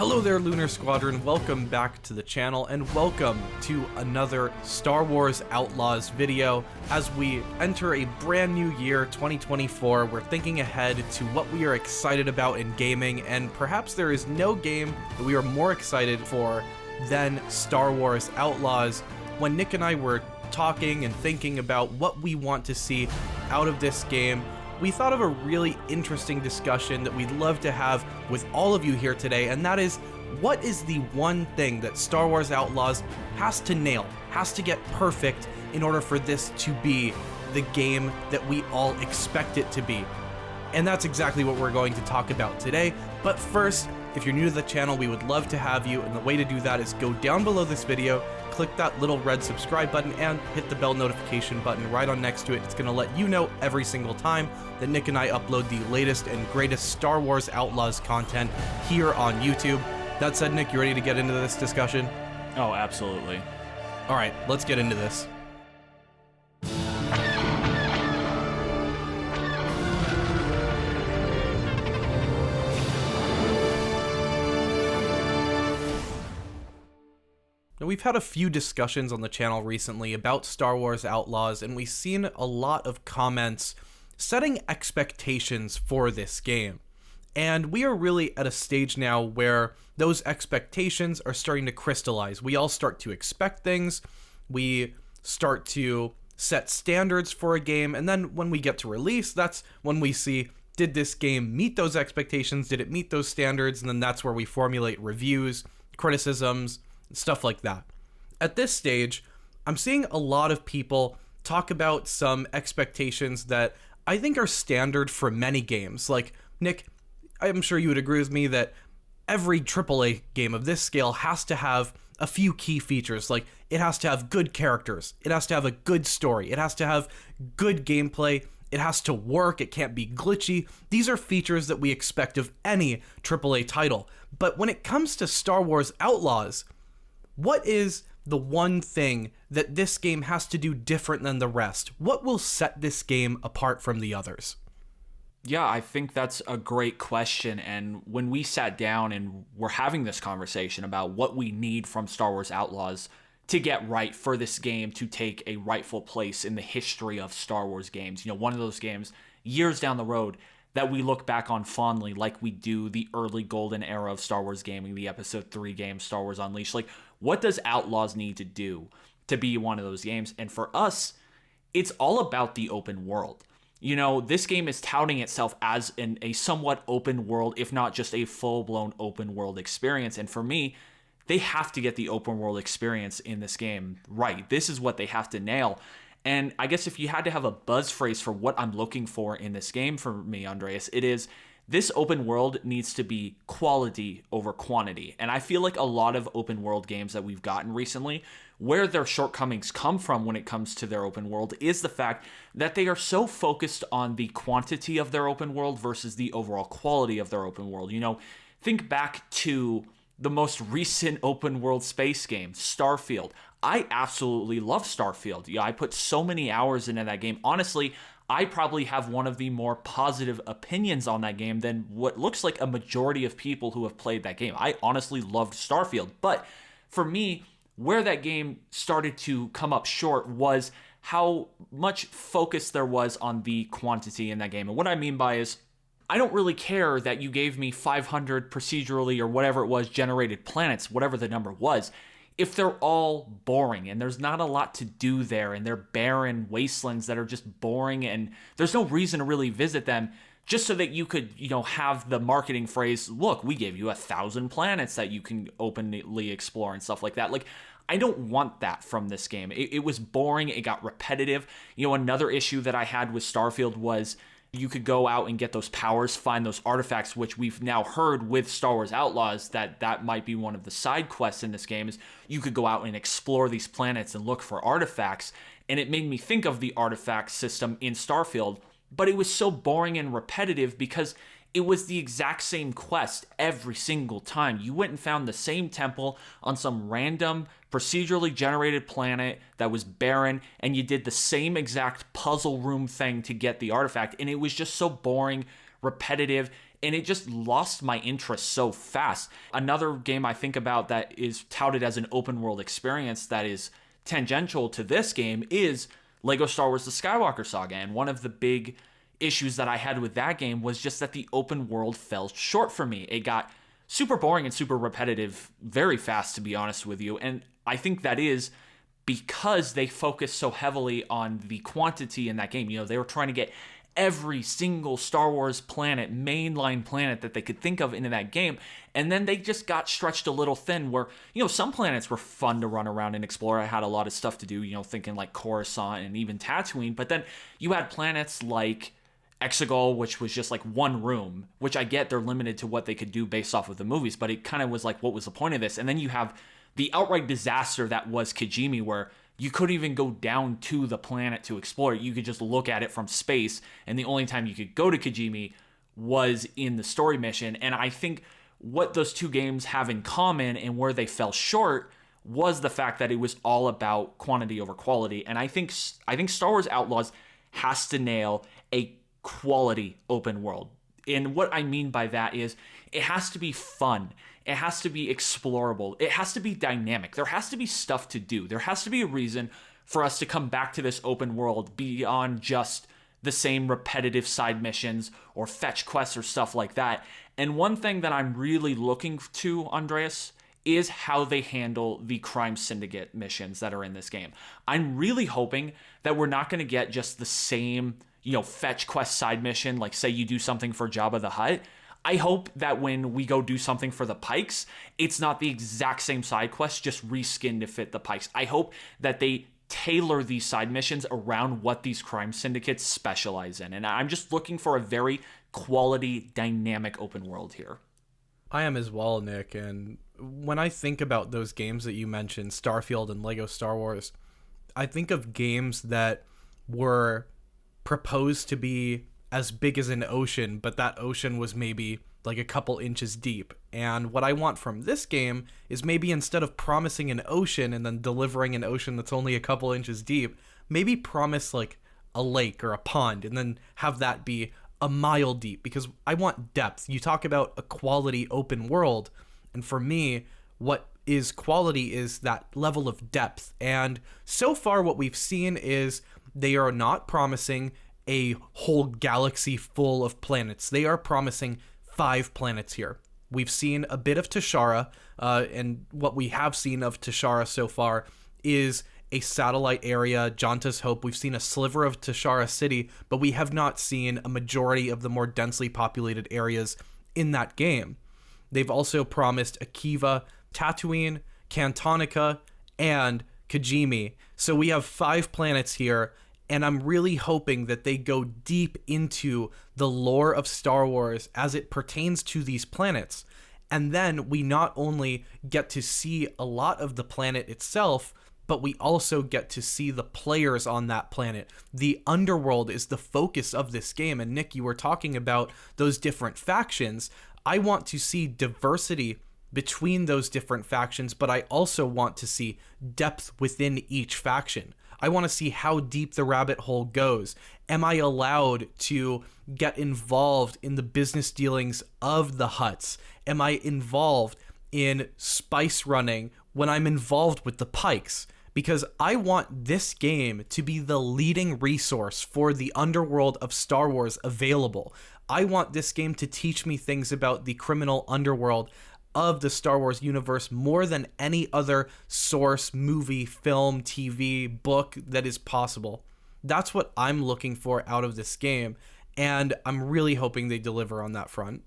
Hello there, Lunar Squadron. Welcome back to the channel, and welcome to another Star Wars Outlaws video. As we enter a brand new year, 2024, we're thinking ahead to what we are excited about in gaming, and perhaps there is no game that we are more excited for than Star Wars Outlaws. When Nick and I were talking and thinking about what we want to see out of this game, we thought of a really interesting discussion that we'd love to have with all of you here today, and that is, what is the one thing that Star Wars Outlaws has to nail, has to get perfect in order for this to be the game that we all expect it to be? And that's exactly what we're going to talk about today. But first, if you're new to the channel, we would love to have you, and the way to do that is go down below this video, click that little red subscribe button, and hit the bell notification button right on next to it. It's going to let you know every single time that Nick and I upload the latest and greatest Star Wars Outlaws content here on YouTube. That said, Nick, you ready to get into this discussion? Oh, absolutely. All right, let's get into this. Now, we've had a few discussions on the channel recently about Star Wars Outlaws, and we've seen a lot of comments setting expectations for this game. And we are really at a stage now where those expectations are starting to crystallize. We all start to expect things, we start to set standards for a game, and then when we get to release, that's when we see, did this game meet those expectations, did it meet those standards, and then that's where we formulate reviews, criticisms, stuff like that. At this stage, I'm seeing a lot of people talk about some expectations that I think are standard for many games. Like, Nick, I'm sure you would agree with me that every AAA game of this scale has to have a few key features. Like, it has to have good characters, it has to have a good story, it has to have good gameplay, it has to work, it can't be glitchy. These are features that we expect of any AAA title. But when it comes to Star Wars Outlaws, what is the one thing that this game has to do different than the rest? What will set this game apart from the others? Yeah, I think that's a great question. And when we sat down and were having this conversation about what we need from Star Wars Outlaws to get right for this game to take a rightful place in the history of Star Wars games, one of those games years down the road that we look back on fondly, like we do the early golden era of Star Wars gaming, the Episode 3 games, Star Wars Unleashed. Like, what does Outlaws need to do to be one of those games? And for us, it's all about the open world. This game is touting itself as a somewhat open world, if not just a full-blown open world experience. And for me, they have to get the open world experience in this game right. This is what they have to nail. And I guess if you had to have a buzz phrase for what I'm looking for in this game for me, Andreas, it is this open world needs to be quality over quantity. And I feel like a lot of open world games that we've gotten recently, where their shortcomings come from when it comes to their open world is the fact that they are so focused on the quantity of their open world versus the overall quality of their open world. Think back to the most recent open world space game, Starfield. I absolutely love Starfield. I put so many hours into that game. Honestly, I probably have one of the more positive opinions on that game than what looks like a majority of people who have played that game. I honestly loved Starfield. But for me, where that game started to come up short was how much focus there was on the quantity in that game. And what I mean by is, I don't really care that you gave me 500 procedurally or whatever it was generated planets, whatever the number was, if they're all boring and there's not a lot to do there and they're barren wastelands that are just boring and there's no reason to really visit them, just so that you could, have the marketing phrase, look, we gave you 1,000 planets that you can openly explore and stuff like that. Like, I don't want that from this game. It was boring. It got repetitive. Another issue that I had with Starfield was you could go out and get those powers, find those artifacts, which we've now heard with Star Wars Outlaws that might be one of the side quests in this game, is you could go out and explore these planets and look for artifacts. And it made me think of the artifact system in Starfield, but it was so boring and repetitive because it was the exact same quest every single time. You went and found the same temple on some random procedurally generated planet that was barren, and you did the same exact puzzle room thing to get the artifact, and it was just so boring, repetitive. and it just lost my interest so fast. Another game I think about that is touted as an open world experience that is tangential to this game is Lego Star Wars The Skywalker Saga. And one of the big issues that I had with that game was just that the open world fell short for me. It got super boring and super repetitive very fast, to be honest with you. And I think that is because they focused so heavily on the quantity in that game. You know, they were trying to get every single Star Wars planet, mainline planet that they could think of into that game. And then they just got stretched a little thin where, you know, some planets were fun to run around and explore. I had a lot of stuff to do, you know, thinking like Coruscant and even Tatooine. But then you had planets like Exegol, which was just like one room, which I get they're limited to what they could do based off of the movies, but it kind of was like, what was the point of this? And then you have the outright disaster that was Kijimi, where you couldn't even go down to the planet to explore it. You could just look at it from space, and the only time you could go to Kijimi was in the story mission. And I think what those two games have in common and where they fell short was the fact that it was all about quantity over quality. And I think Star Wars Outlaws has to nail a quality open world. And what I mean by that is it has to be fun. It has to be explorable. It has to be dynamic. There has to be stuff to do. There has to be a reason for us to come back to this open world beyond just the same repetitive side missions or fetch quests or stuff like that. And one thing that I'm really looking to, Andreas, is how they handle the crime syndicate missions that are in this game. I'm really hoping that we're not going to get just the same, you know, fetch quest side mission, like say you do something for Jabba the Hutt. I hope that when we go do something for the Pikes, it's not the exact same side quest, just reskinned to fit the Pikes. I hope that they tailor these side missions around what these crime syndicates specialize in. And I'm just looking for a very quality, dynamic open world here. I am as well, Nick. And when I think about those games that you mentioned, Starfield and Lego Star Wars, I think of games that were proposed to be as big as an ocean, but that ocean was maybe like a couple inches deep. And what I want from this game is maybe instead of promising an ocean and then delivering an ocean that's only a couple inches deep, maybe promise like a lake or a pond and then have that be a mile deep, because I want depth. You talk about a quality open world, and for me, what is quality is that level of depth. And so far what we've seen is they are not promising a whole galaxy full of planets. They are promising 5 planets here. We've seen a bit of Tashara, and what we have seen of Tashara so far is a satellite area, Janta's Hope. We've seen a sliver of Tashara City, but we have not seen a majority of the more densely populated areas in that game. They've also promised Akiva, Tatooine, Cantonica, and Kijimi. So we have 5 planets here, and I'm really hoping that they go deep into the lore of Star Wars as it pertains to these planets. And then we not only get to see a lot of the planet itself, but we also get to see the players on that planet. The underworld is the focus of this game. And Nick, you were talking about those different factions. I want to see diversity between those different factions, but I also want to see depth within each faction. I want to see how deep the rabbit hole goes. Am I allowed to get involved in the business dealings of the Hutts? Am I involved in spice running when I'm involved with the Pikes? Because I want this game to be the leading resource for the underworld of Star Wars available. I want this game to teach me things about the criminal underworld of the Star Wars universe more than any other source, movie, film, TV, book that is possible. That's what I'm looking for out of this game, and I'm really hoping they deliver on that front.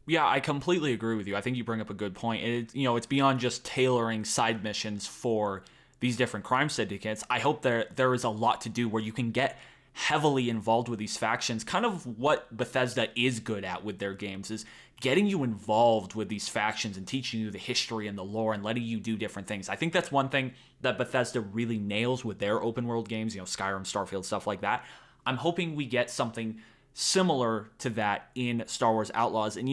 Yeah, I completely agree with you. I think you bring up a good point. It's beyond just tailoring side missions for these different crime syndicates. I hope there is a lot to do where you can get heavily involved with these factions. Kind of what Bethesda is good at with their games is getting you involved with these factions and teaching you the history and the lore and letting you do different things. I think that's one thing that Bethesda really nails with their open world games, Skyrim, Starfield, stuff like that. I'm hoping we get something similar to that in Star Wars Outlaws. And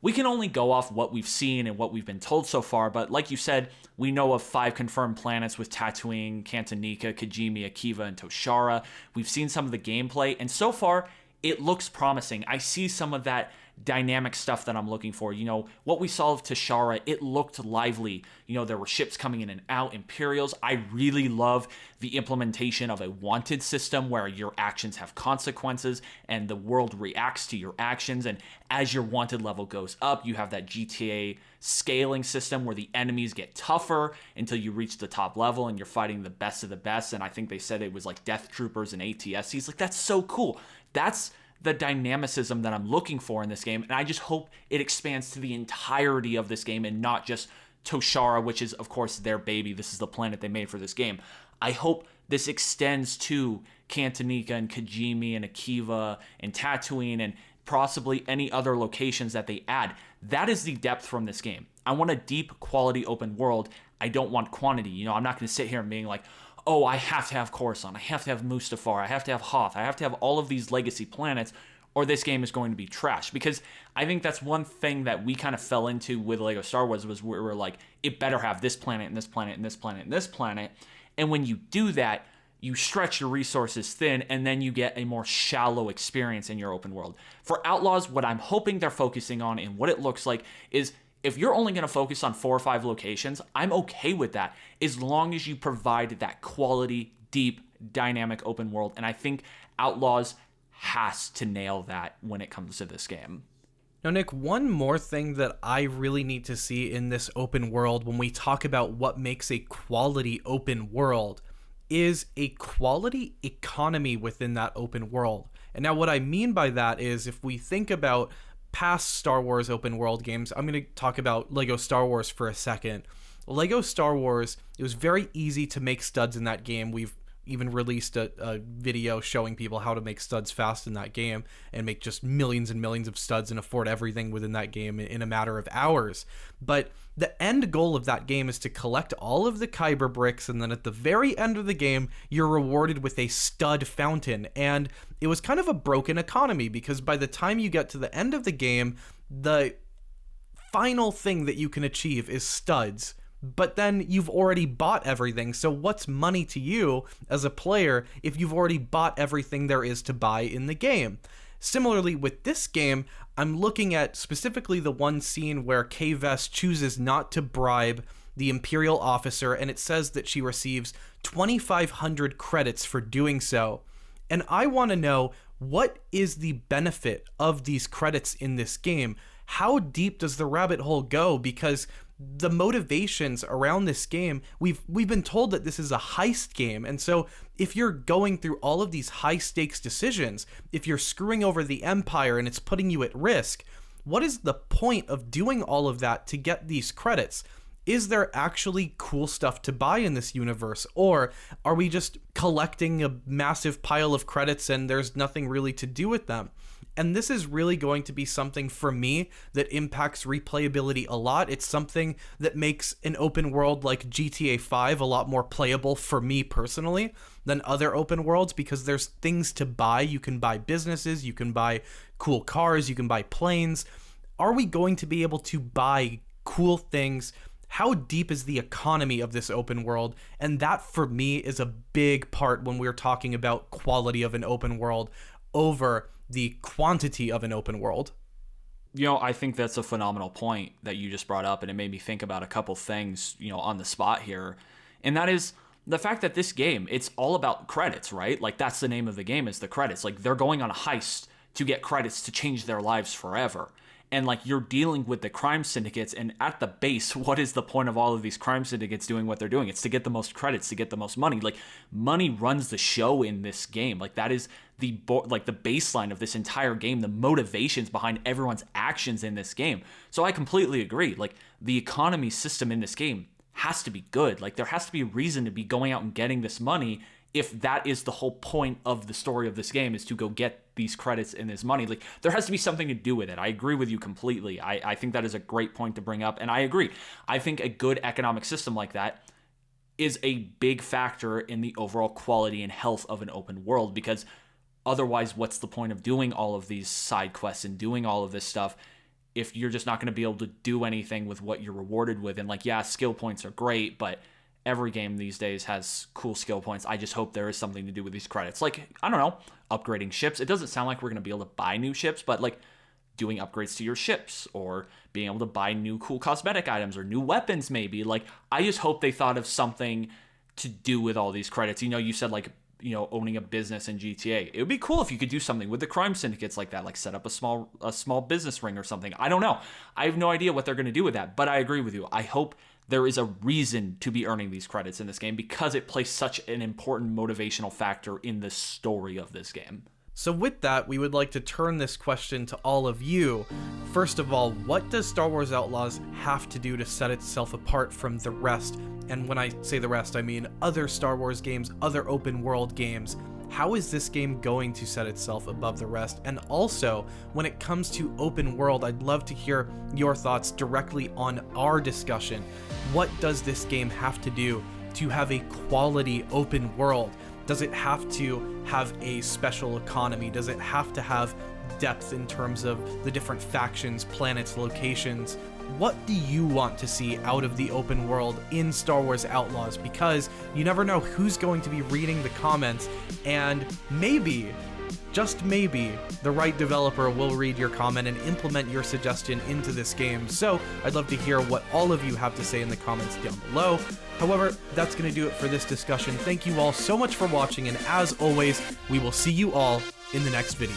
we can only go off what we've seen and what we've been told so far, but like you said, we know of 5 confirmed planets with Tatooine, Cantonica, Kijimi, Akiva, and Toshara. We've seen some of the gameplay, and so far, it looks promising. I see some of that dynamic stuff that I'm looking for. You know, what we saw of Tashara, it looked lively. You know, there were ships coming in and out, Imperials. I really love the implementation of a wanted system where your actions have consequences and the world reacts to your actions. And as your wanted level goes up, you have that GTA scaling system where the enemies get tougher until you reach the top level and you're fighting the best of the best. And I think they said it was like Death Troopers and ATSTs. Like, that's so cool. That's the dynamicism that I'm looking for in this game, and I just hope it expands to the entirety of this game and not just Toshara, which is, of course, their baby. This is the planet they made for this game. I hope this extends to Cantonica and Kajimi and Akiva and Tatooine and possibly any other locations that they add. That is the depth from this game. I want a deep, quality open world. I don't want quantity. You know, I'm not going to sit here and being like, oh, I have to have Coruscant, I have to have Mustafar, I have to have Hoth, I have to have all of these legacy planets, or this game is going to be trash. Because I think that's one thing that we kind of fell into with LEGO Star Wars was we were like, it better have this planet and this planet and this planet and this planet. And when you do that, you stretch your resources thin, and then you get a more shallow experience in your open world. For Outlaws, what I'm hoping they're focusing on and what it looks like is, if you're only going to focus on 4 or 5 locations, I'm okay with that, as long as you provide that quality, deep, dynamic open world. And I think Outlaws has to nail that when it comes to this game. Now, Nick, one more thing that I really need to see in this open world when we talk about what makes a quality open world is a quality economy within that open world. And now what I mean by that is, if we think about past Star Wars open world games, I'm going to talk about LEGO Star Wars for a second. LEGO Star Wars, it was very easy to make studs in that game. We've even released a video showing people how to make studs fast in that game and make just millions and millions of studs and afford everything within that game in a matter of hours. But the end goal of that game is to collect all of the Kyber bricks, and then at the very end of the game, you're rewarded with a stud fountain. And it was kind of a broken economy, because by the time you get to the end of the game, the final thing that you can achieve is studs. But then you've already bought everything, so what's money to you as a player if you've already bought everything there is to buy in the game? Similarly, with this game, I'm looking at specifically the one scene where Kay Vess chooses not to bribe the Imperial officer, and it says that she receives 2,500 credits for doing so. And I want to know, what is the benefit of these credits in this game? How deep does the rabbit hole go? Because the motivations around this game, we've been told that this is a heist game, and so if you're going through all of these high stakes decisions, if you're screwing over the Empire and it's putting you at risk, what is the point of doing all of that to get these credits? Is there actually cool stuff to buy in this universe, or are we just collecting a massive pile of credits and there's nothing really to do with them? And this is really going to be something for me that impacts replayability a lot. It's something that makes an open world like GTA 5 a lot more playable for me personally than other open worlds, because there's things to buy. You can buy businesses, you can buy cool cars, you can buy planes. Are we going to be able to buy cool things? How deep is the economy of this open world? And that, for me, is a big part when we're talking about quality of an open world over the quantity of an open world. You know, I think that's a phenomenal point that you just brought up, and it made me think about a couple things, you know, on the spot here. And that is the fact that this game, it's all about credits, right? Like, that's the name of the game, is the credits. Like, they're going on a heist to get credits to change their lives forever. And like, you're dealing with the crime syndicates, and at the base, what is the point of all of these crime syndicates doing what they're doing? It's to get the most credits, to get the most money. Like, money runs the show in this game. Like, that is the baseline of this entire game, the motivations behind everyone's actions in this game. So I completely agree. Like, the economy system in this game has to be good. Like, there has to be a reason to be going out and getting this money, if that is the whole point of the story of this game, is to go get these credits and this money. Like, there has to be something to do with it. I agree with you completely. I think that is a great point to bring up, and I agree. I think a good economic system like that is a big factor in the overall quality and health of an open world, because otherwise, what's the point of doing all of these side quests and doing all of this stuff if you're just not going to be able to do anything with what you're rewarded with? And like, yeah, skill points are great, but every game these days has cool skill points. I just hope there is something to do with these credits. Like, I don't know, upgrading ships. It doesn't sound like we're going to be able to buy new ships, but like, doing upgrades to your ships or being able to buy new cool cosmetic items or new weapons maybe. Like, I just hope they thought of something to do with all these credits. You know, you said like, you know, owning a business in GTA. It would be cool if you could do something with the crime syndicates like that, like set up a small business ring or something. I don't know. I have no idea what they're going to do with that, but I agree with you. I hope there is a reason to be earning these credits in this game because it plays such an important motivational factor in the story of this game. So with that, we would like to turn this question to all of you. First of all, what does Star Wars Outlaws have to do to set itself apart from the rest? And when I say the rest, I mean other Star Wars games, other open world games. How is this game going to set itself above the rest? And also, when it comes to open world, I'd love to hear your thoughts directly on our discussion. What does this game have to do to have a quality open world? Does it have to have a special economy? Does it have to have depth in terms of the different factions, planets, locations? What do you want to see out of the open world in Star Wars Outlaws? Because you never know who's going to be reading the comments, and maybe, just maybe, the right developer will read your comment and implement your suggestion into this game. So I'd love to hear what all of you have to say in the comments down below. However, that's going to do it for this discussion. Thank you all so much for watching, and as always, we will see you all in the next video.